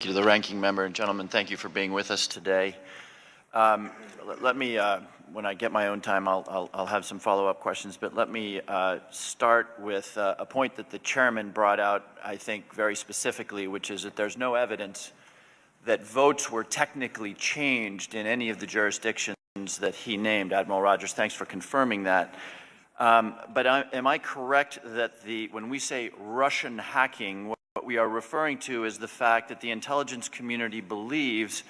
you to the ranking member, and gentlemen, thank you for being with us today. Let me, when I get my own time, I'll have some follow-up questions, but let me start with a point that the chairman brought out, I think, very specifically, which is that there's no evidence that votes were technically changed in any of the jurisdictions that he named. Admiral Rogers, thanks for confirming that. But am I correct that when we say Russian hacking, what we are referring to is the fact that the intelligence community believes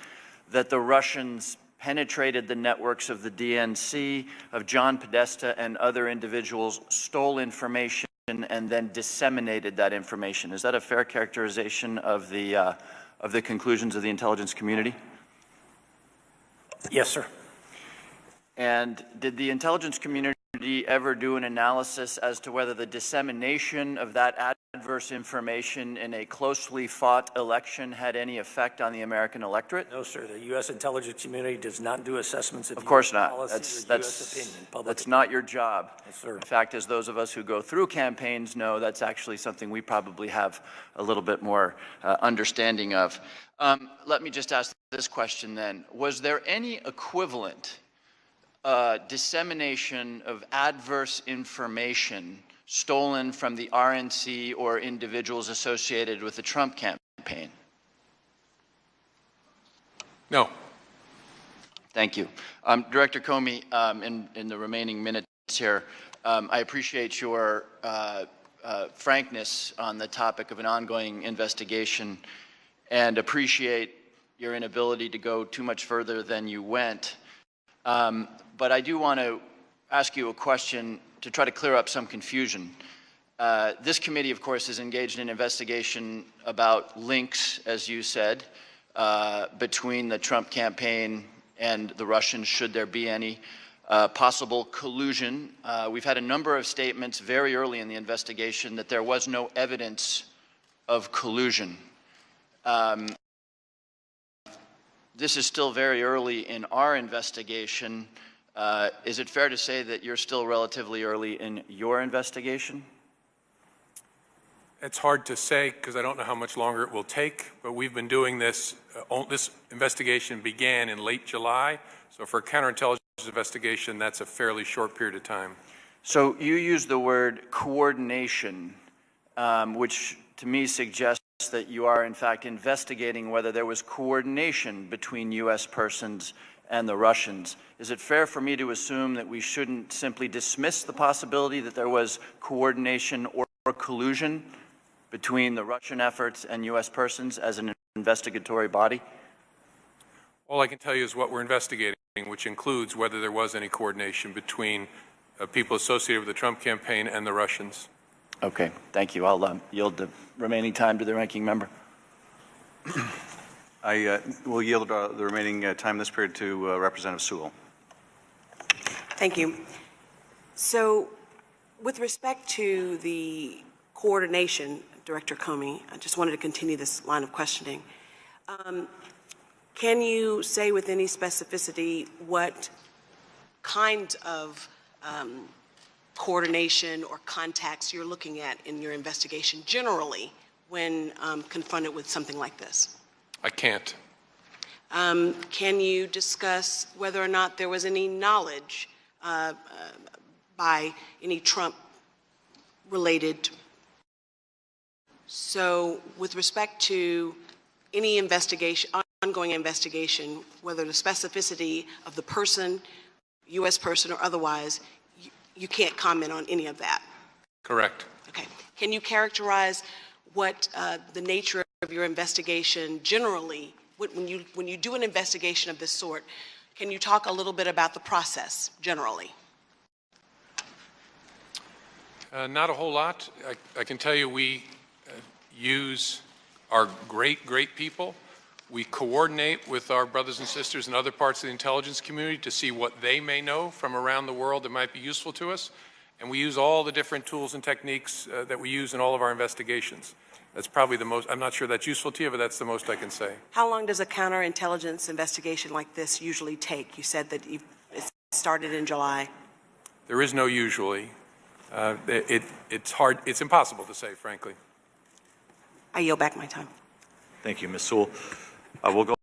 that the Russians penetrated the networks of the DNC, of John Podesta and other individuals, stole information, and then disseminated that information? Is that a fair characterization of the conclusions of the intelligence community? Yes, sir. And did the intelligence community ever do an analysis as to whether the dissemination of that adverse information in a closely fought election had any effect on the American electorate? No, sir. The U.S. intelligence community does not do assessments of course US not. policy That's US opinion. That's not your job. Yes, sir. In fact, as those of us who go through campaigns know, that's actually something we probably have a little bit more understanding of. Let me just ask this question then. Was there any equivalent dissemination of adverse information stolen from the RNC or individuals associated with the Trump campaign? No. Thank you. Director Comey, in the remaining minutes here, I appreciate your frankness on the topic of an ongoing investigation and appreciate your inability to go too much further than you went. But I do want to ask you a question to try to clear up some confusion. This committee, of course, is engaged in an investigation about links, as you said, between the Trump campaign and the Russians, should there be any possible collusion. We've had a number of statements very early in the investigation that there was no evidence of collusion. This is still very early in our investigation. Is it fair to say that you're still relatively early in your investigation? It's hard to say because I don't know how much longer it will take, but we've been doing this. This investigation began in late July, so for a counterintelligence investigation, that's a fairly short period of time. So you use the word coordination, which to me suggests that you are in fact investigating whether there was coordination between U.S. persons and the Russians. Is it fair for me to assume that we shouldn't simply dismiss the possibility that there was coordination or collusion between the Russian efforts and U.S. persons as an investigatory body? All I can tell you is what we're investigating, which includes whether there was any coordination between people associated with the Trump campaign and the Russians. Okay, thank you. I'll yield the remaining time to the ranking member. I will yield the remaining time in this period to Representative Sewell. Thank you. So, with respect to the coordination, Director Comey, I just wanted to continue this line of questioning. Can you say with any specificity what kind of coordination or contacts you're looking at in your investigation generally when confronted with something like this? I can't. Can you discuss whether or not there was any knowledge by any Trump-related? So, with respect to any investigation, ongoing investigation, whether the specificity of the person, U.S. person or otherwise, you can't comment on any of that? Correct. Okay. Can you characterize what the nature of your investigation generally, when you do an investigation of this sort, can you talk a little bit about the process generally? Not a whole lot. I can tell you we use our great people. We coordinate with our brothers and sisters in other parts of the intelligence community to see what they may know from around the world that might be useful to us. And we use all the different tools and techniques that we use in all of our investigations. That's probably the most, I'm not sure that's useful to you, but that's the most I can say. How long does a counterintelligence investigation like this usually take? You said that it started in July. There is no usually. It's hard, it's impossible to say, frankly. I yield back my time. Thank you, Ms. Sewell. We'll go